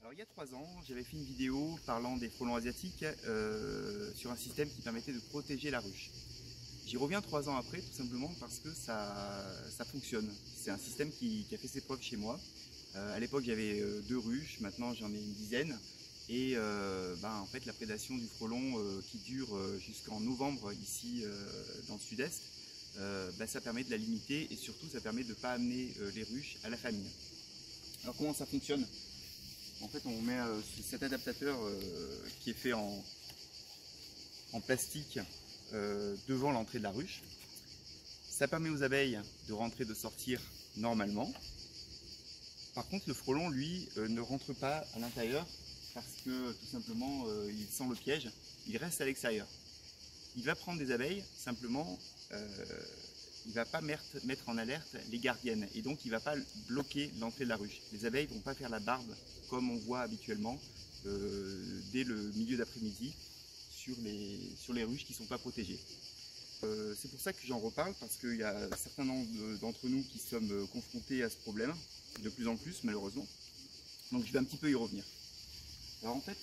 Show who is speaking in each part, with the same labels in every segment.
Speaker 1: Alors il y a 3 ans, j'avais fait une vidéo parlant des frelons asiatiques sur un système qui permettait de protéger la ruche. J'y reviens 3 ans après, tout simplement parce que ça fonctionne. C'est un système qui a fait ses preuves chez moi. À l'époque j'avais 2 ruches, maintenant j'en ai une dizaine. Et en fait la prédation du frelon qui dure jusqu'en novembre ici dans le sud-est, ça permet de la limiter et surtout ça permet de ne pas amener les ruches à la famine. Alors comment ça fonctionne? En fait, on met cet adaptateur qui est fait en plastique devant l'entrée de la ruche. Ça permet aux abeilles de rentrer, de sortir normalement. Par contre, le frelon, lui, ne rentre pas à l'intérieur parce que tout simplement, il sent le piège. Il reste à l'extérieur. Il va prendre des abeilles, simplement, il ne va pas mettre en alerte les gardiennes et donc il ne va pas bloquer l'entrée de la ruche. Les abeilles ne vont pas faire la barbe comme on voit habituellement dès le milieu d'après-midi sur les ruches qui ne sont pas protégées. C'est pour ça que j'en reparle, parce qu'il y a certains d'entre nous qui sommes confrontés à ce problème, de plus en plus malheureusement. Donc je vais un petit peu y revenir. Alors en fait,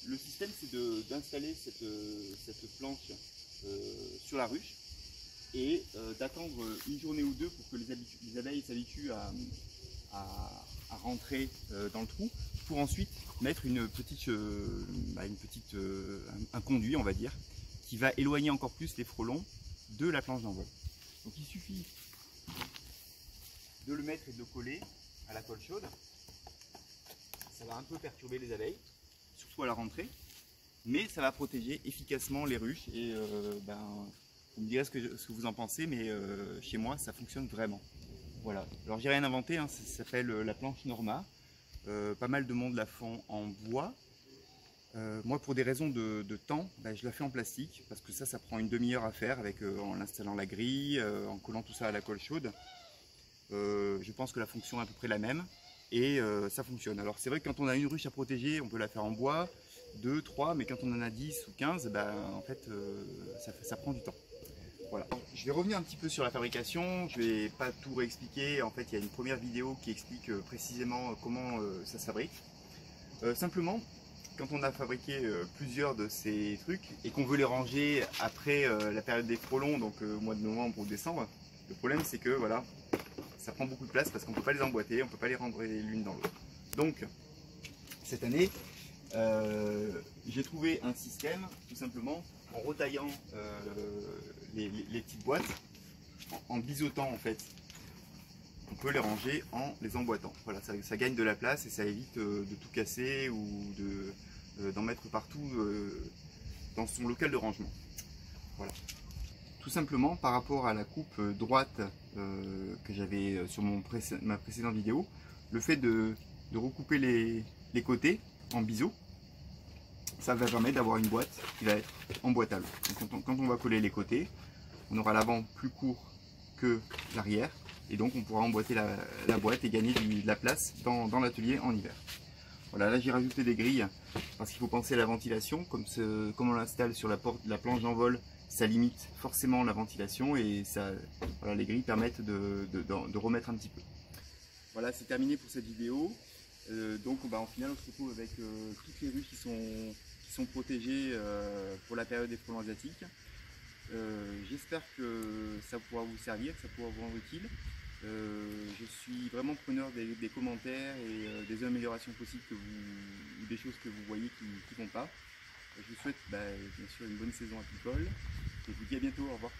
Speaker 1: le système c'est d'installer cette planche sur la ruche et d'attendre une journée ou deux pour que les abeilles s'habituent à rentrer dans le trou, pour ensuite mettre un conduit, on va dire, qui va éloigner encore plus les frelons de la planche d'envol. Donc il suffit de le mettre et de le coller à la colle chaude. Ça va un peu perturber les abeilles, surtout à la rentrée, mais ça va protéger efficacement les ruches et vous me direz ce que vous en pensez, mais chez moi ça fonctionne vraiment. Voilà, alors j'ai rien inventé, hein, ça s'appelle la planche Norma. Pas mal de monde la font en bois. Moi, pour des raisons de temps, je la fais en plastique parce que ça prend une demi-heure à faire en installant la grille, en collant tout ça à la colle chaude. Je pense que la fonction est à peu près la même et ça fonctionne. Alors c'est vrai que quand on a une ruche à protéger, on peut la faire en bois, 2, 3, mais quand on en a 10 ou 15, en fait ça prend du temps. Voilà. Je vais revenir un petit peu sur la fabrication, je ne vais pas tout réexpliquer. En fait, il y a une première vidéo qui explique précisément comment ça se fabrique. Simplement, quand on a fabriqué plusieurs de ces trucs et qu'on veut les ranger après la période des frelons, donc au mois de novembre ou décembre, le problème c'est que voilà, ça prend beaucoup de place parce qu'on ne peut pas les emboîter, on ne peut pas les rentrer l'une dans l'autre. Donc, cette année, j'ai trouvé un système, tout simplement, en retaillant les petites boîtes, en biseautant en fait. On peut les ranger en les emboîtant. Voilà, ça gagne de la place et ça évite de tout casser ou d'en mettre partout dans son local de rangement. Voilà. Tout simplement, par rapport à la coupe droite que j'avais sur ma précédente vidéo, le fait de recouper les côtés en biseau, ça va permettre d'avoir une boîte qui va être emboîtable. Donc quand on va coller les côtés, on aura l'avant plus court que l'arrière et donc on pourra emboîter la boîte et gagner de la place dans l'atelier en hiver. Voilà, là j'ai rajouté des grilles parce qu'il faut penser à la ventilation. Comme on l'installe sur la planche d'envol, ça limite forcément la ventilation et voilà, les grilles permettent de remettre un petit peu. Voilà, c'est terminé pour cette vidéo. Donc en final on se retrouve avec toutes les ruches qui sont protégées pour la période des frelons asiatiques. J'espère que ça pourra vous servir, que ça pourra vous rendre utile. Je suis vraiment preneur des commentaires et des améliorations possibles ou des choses que vous voyez qui ne vont pas. Je vous souhaite bien sûr une bonne saison apicole et je vous dis à bientôt, au revoir.